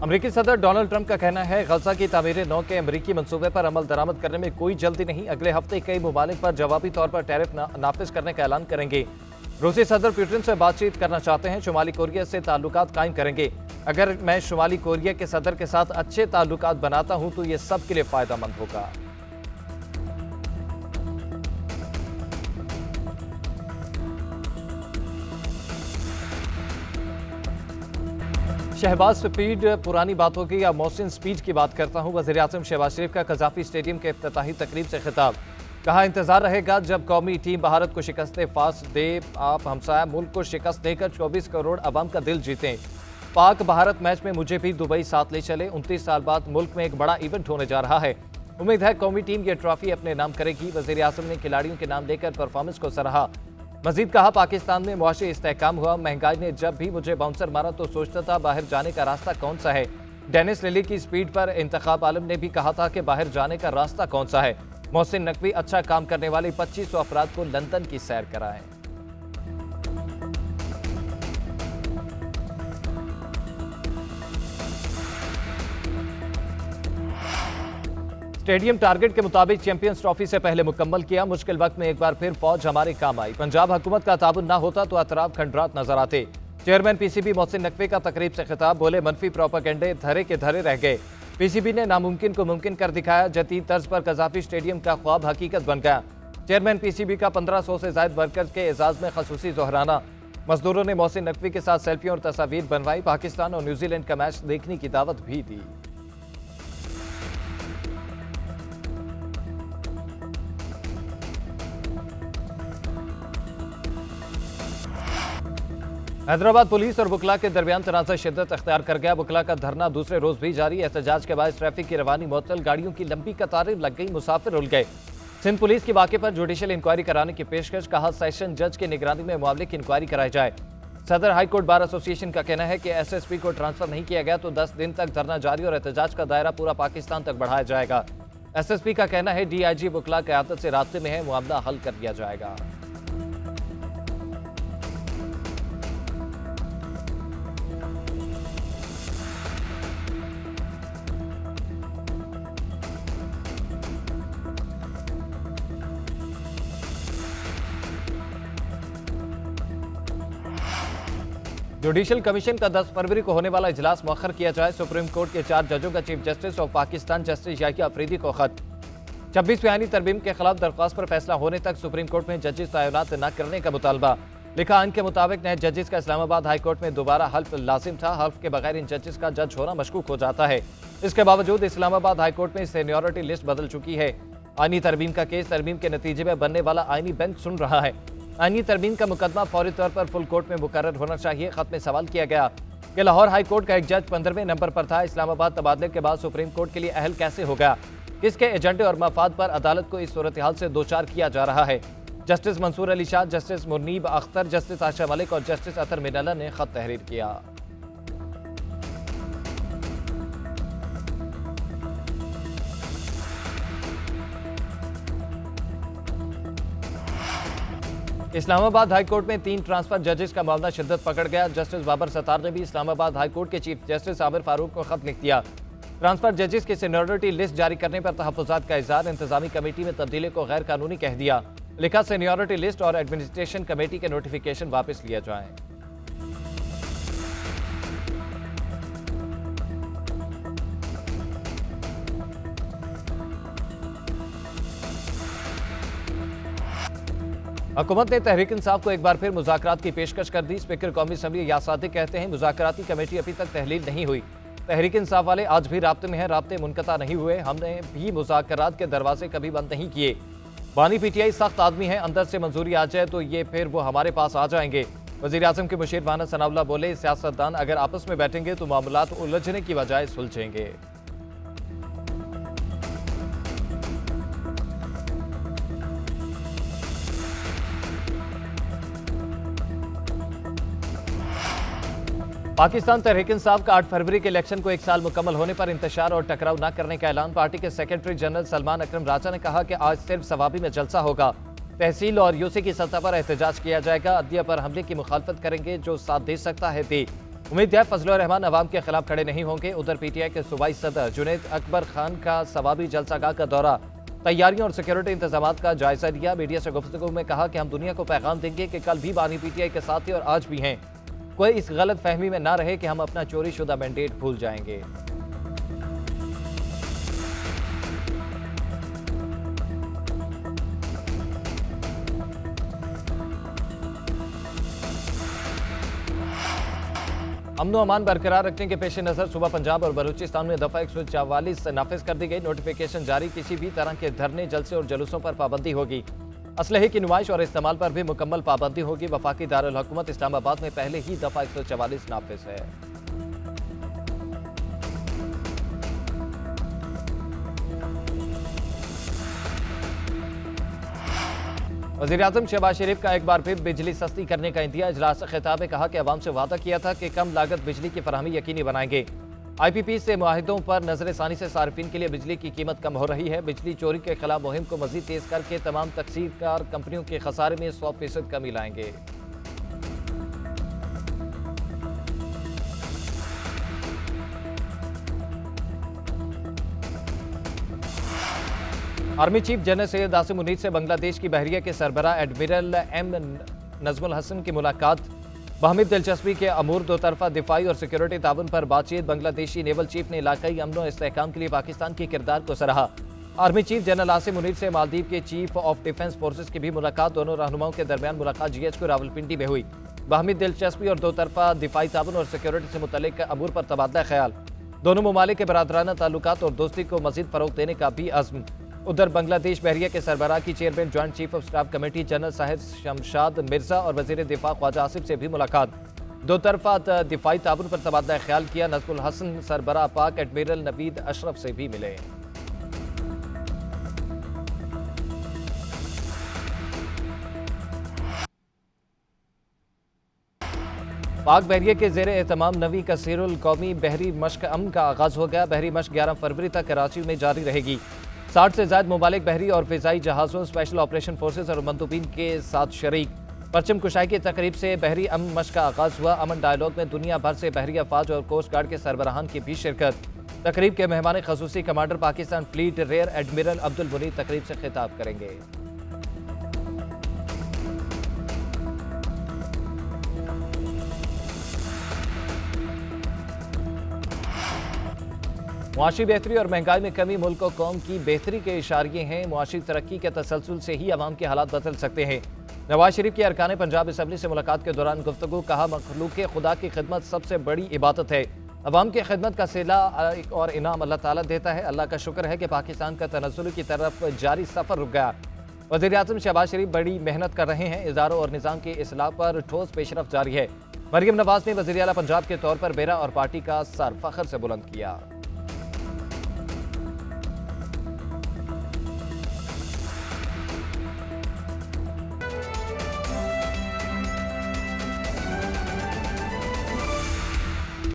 अमेरिकी सदर Donald Trump का कहना है गजा की तामीर नौ के अमेरिकी मंसूबे पर अमल दरामद करने में कोई जल्दी नहीं। अगले हफ्ते कई ममालिक पर जवाबी तौर पर टैरिफ नाफिज करने का ऐलान करेंगे। रूसी सदर पुतिन से बातचीत करना चाहते हैं, शुमाली कोरिया से ताल्लुकात कायम करेंगे। अगर मैं शुमाली कोरिया के सदर के साथ अच्छे ताल्लुकात बनाता हूं तो ये सबके लिए फायदेमंद होगा। शहबाज स्पीड पुरानी बातों की या मोहसिन स्पीड की बात करता हूं। वज़ीर-ए-आज़म शहबाज शरीफ का कज़ाफी स्टेडियम के इफ्तिताही तकरीब से खिताब। कहा, इंतजार रहेगा जब कौमी टीम भारत को शिकस्त फास दे। आप हमसाया मुल्क को शिकस्त देकर 24 करोड़ अवाम का दिल जीतें। पाक भारत मैच में मुझे भी दुबई साथ ले चले। 29 साल बाद मुल्क में एक बड़ा इवेंट होने जा रहा है। उम्मीद है कौमी टीम ये ट्रॉफी अपने नाम करेगी। वज़ीर-ए-आज़म ने खिलाड़ियों के नाम लेकर परफॉर्मेंस को सराहा। मजीद कहा, पाकिस्तान में मुआशी इस्तेहकाम हुआ। महंगाई ने जब भी मुझे बाउंसर मारा तो सोचता था बाहर जाने का रास्ता कौन सा है। डेनिस लिली की स्पीड पर इंतखाब आलम ने भी कहा था कि बाहर जाने का रास्ता कौन सा है। मोहसिन नकवी अच्छा काम करने वाले 2500 अफराद को लंदन की सैर कराएं। स्टेडियम टारगेट के मुताबिक चैंपियंस ट्रॉफी से पहले मुकम्मल किया। मुश्किल वक्त में एक बार फिर फौज हमारे काम आई। पंजाब हुकूमत का ताबुन ना होता तो अतराफ खंडरात नजर आते। चेयरमैन पीसीबी मोहसिन नकवी का तकरीब से खिताब। बोले, मनफी प्रोपेगेंडे धरे के धरे रह गए। पीसीबी ने नामुमकिन को मुमकिन कर दिखाया। जदीद तर्ज पर कज़ाफी स्टेडियम का ख्वाब हकीकत बन गया। चेयरमैन पीसीबी का 1500 से ज्यादा वर्कर्स के एजाज में खसूसी जोहराना। मजदूरों ने मोहसिन नकवी के साथ सेल्फियों और तस्वीर बनवाई। पाकिस्तान और न्यूजीलैंड का मैच देखने की दावत भी दी। हैदराबाद पुलिस और वकला के दरमियान तनाज़ा शिद्दत अख्तियार कर गया। वकला का धरना दूसरे रोज भी जारी। एहतजाज के बाद ट्रैफिक की रवानी मुअत्तल, गाड़ियों की लंबी कतारें लग गई, मुसाफिर उल गए। सिंध पुलिस की वाक़े पर जुडिशल इंक्वायरी कराने की पेशकश। कहा, सेशन जज की निगरानी में मामले की इंक्वायरी कराई जाए। सदर हाईकोर्ट बार एसोसिएशन का कहना है कि एसएसपी को ट्रांसफर नहीं किया गया तो 10 दिन तक धरना जारी और एहतजाज का दायरा पूरा पाकिस्तान तक बढ़ाया जाएगा। एसएसपी का कहना है डीआईजी वकला क़यादत से राब्ते में है, मामला हल कर दिया जाएगा। जुडिशल कमीशन का 10 फरवरी को होने वाला इजलास मौखर किया जाए। सुप्रीम कोर्ट के 4 जजों का chief justice of Pakistan justice Yahya Afridi को खत। 26वीं आईनी तरमीम के खिलाफ दरख्वास्त पर फैसला होने तक सुप्रीम कोर्ट में जजेस तैनात न करने का मुतालबा। लिखा, आइन के मुताबिक नए जजेस का इस्लामाबाद हाई कोर्ट में दोबारा हल्फ लाजिम था। हल्फ के बगैर इन जजेस का जज होना मशकूक हो जाता है। इसके बावजूद इस्लामाबाद हाई कोर्ट में सीनियरिटी लिस्ट बदल चुकी है। आईनी तरमीम का केस तरमीम के नतीजे में बनने वाला आईनी बेंच सुन रहा है। आईनी तरमीम का मुकदमा फौरी तौर पर फुल कोर्ट में मुकर्रर होना चाहिए। खत में सवाल किया गया कि लाहौर हाई कोर्ट का एक जज 15वें नंबर पर था। इस्लामाबाद तबादले के बाद सुप्रीम कोर्ट के लिए अहल कैसे हो गया? किसके एजेंडे और मफाद पर अदालत को इस सूरत हाल से दो चार किया जा रहा है? Justice Mansoor Ali Shah, justice Munib Akhtar, justice Asha Malik और जस्टिस अतर मिनल्ला ने खत तहरीर किया। इस्लामाबाद हाई कोर्ट में 3 ट्रांसफर जजेस का मामला शिद्दत पकड़ गया। जस्टिस बाबर सत्तार ने भी इस्लामाबाद हाई कोर्ट के चीफ जस्टिस आमिर फारूक को खत लिख दिया। ट्रांसफर जजेस की सीनियरिटी लिस्ट जारी करने पर तहफ्फुज़ात का इज़हार। इंतजामी कमेटी में तब्दीली को गैर कानूनी कह दिया। लिखा, सीनियरिटी लिस्ट और एडमिनिस्ट्रेशन कमेटी के नोटिफिकेशन वापस लिया जाए। हुकूमत ने तहरीक इंसाफ को एक बार फिर मुज़ाकरात की पेशकश कर दी। स्पीकर कौमी असम्बली या सादिक कहते हैं मुज़ाकराती कमेटी अभी तक तहलील नहीं हुई। तहरीक इंसाफ वाले आज भी राब्ते में हैं, राब्ते मुनक़ता नहीं हुए। हमने भी मुज़ाकरात के दरवाजे कभी बंद नहीं किए। बानी पीटीआई सख्त आदमी है, अंदर से मंजूरी आ जाए तो ये फिर वो हमारे पास आ जाएंगे। वज़ीर आज़म के मुशीर माना सनाउल्लाह बोले, सियासतदान अगर आपस में बैठेंगे तो मामलात उलझने की बजाय सुलझेंगे। पाकिस्तान तहरीक इंसाफ का 8 फरवरी के इलेक्शन को 1 साल मुकम्मल होने पर इंतशार और टकराव न करने का ऐलान। पार्टी के सेक्रेटरी जनरल सलमान अकरम राजा ने कहा कि आज सिर्फ सवाबी में जलसा होगा। तहसील और यूसी की सतह पर एहतजाज किया जाएगा। अदलिया पर हमले की मुखालफत करेंगे, जो साथ दे सकता है दे। उम्मीद है फजलुर रहमान अवाम के खिलाफ खड़े नहीं होंगे। उधर पीटीआई के सूबाई सदर जुनैद अकबर खान का सवाबी जलसागाह का दौरा, तैयारियों और सिक्योरिटी इंतजाम का जायजा लिया। मीडिया से गुफ्तगू में कहा कि हम दुनिया को पैगाम देंगे कि कल भी बानी पीटीआई के साथ थे और आज भी हैं। कोई इस गलत फहमी में ना रहे कि हम अपना चोरी शुदा मैंडेट भूल जाएंगे। अमन अमान बरकरार रखने के पेश नजर सुबह पंजाब और बलूचिस्तान में दफा 144 नाफिज कर दी गई। नोटिफिकेशन जारी, किसी भी तरह के धरने, जलसे और जुलूसों पर पाबंदी होगी। असलहे की नुमाइश और इस्तेमाल पर भी मुकम्मल पाबंदी होगी। वफाकी दारुल हुकूमत इस्लामाबाद में पहले ही दफा 144 नाफिज है। वज़ीर-ए-आज़म शहबाज शरीफ का एक बार फिर बिजली सस्ती करने का इंदिया। इजलास से खिताब में कहा कि अवाम से वादा किया था कि कम लागत बिजली की फराहमी यकीनी बनाएंगे। IPP से मुआहिदों पर नजरसानी से सार्फिन के लिए बिजली की कीमत कम हो रही है। बिजली चोरी के खिलाफ मुहिम को मजीद तेज करके तमाम तकसीरकार कंपनियों के खसारे में 100% कमी लाएंगे। Army chief general Syed Asim Munir से बांग्लादेश की बहरिया के सरबराह एडमिरल M नजमुल हसन की मुलाकात। बाहमी दिलचस्पी के अमूर, दो तरफा दिफाई और सिक्योरिटी ताउन पर बातचीत। बांग्लादेशी नेवल चीफ ने इलाकाई अमन और इस्तेहकाम के लिए पाकिस्तान के किरदार को सराहा। Army chief general Asim Munir से मालदीव के चीफ ऑफ डिफेंस फोर्सेज की भी मुलाकात। दोनों रहनुमाओं के दरमियान मुलाकात GH रावलपिंडी में हुई। बाहमी दिलचस्पी और दो तरफा दिफाई ताउन और सिक्योरिटी से मुतल्लिक अमूर पर तबादला ख्याल। दोनों ममालिक के बरादराना ताल्लुकात और दोस्ती को मजीद फरोग देने का भी अज़्म। उधर बांग्लादेश बहरिया के सरबराह की chairman joint chief of staff committee general Shahid Shamshad Mirza और वजीर दिफा ख्वाजा आसिफ से भी मुलाकात। दो तरफा दिफाई ताउन पर तबादला ख्याल किया। नजमुल हसन सरबराह पाक एडमिरल नवीद अशरफ से भी मिले। पाक बहरिया के जेर एहतमाम नवी कसीरुल कौमी बहरी मश्क अमन का आगाज हो गया। बहरी मश्क 11 फरवरी तक कराची में जारी रहेगी। 60 से ज्यादा ममालिक बहरी और फिजाई जहाज़ों, स्पेशल ऑपरेशन फोर्सेज और मंदूबीन के साथ शरीक। परचम कुशाई की तकरीब से बहरी अमन मश्क का आगाज हुआ। अमन डायलॉग में दुनिया भर से बहरी अफवाज और कोस्ट गार्ड के सरबराहान की भी शिरकत। तकरीब के मेहमान खसूसी commander Pakistan fleet rear admiral Abdul Munir तकरीब से खिताब करेंगे। मुआशी बेहतरी और महंगाई में कमी मुल्क और कौम की बेहतरी के इशारे हैं। मुआशी तरक्की के तसलसल से ही अवाम के हालात बदल सकते हैं। नवाज शरीफ की अरकान पंजाब असम्बली से मुलाकात के दौरान गुफ्तगू, कहा मखलूक खुदा की खिदमत सबसे बड़ी इबादत है। अवाम की खिदमत का सिला और इनाम अल्लाह ताला देता है। अल्लाह का शुक्र है कि पाकिस्तान का तनज़्ज़ुल की तरफ जारी सफ़र रुक गया। वज़ीर-ए-आज़म शहबाज शरीफ बड़ी मेहनत कर रहे हैं। इदारों और निज़ाम की इस्लाह पर ठोस पेशरफ्त जारी है। मरियम नवाज ने वज़ीर आला पंजाब के तौर पर बेरा और पार्टी का सर फख्र से बुलंद किया।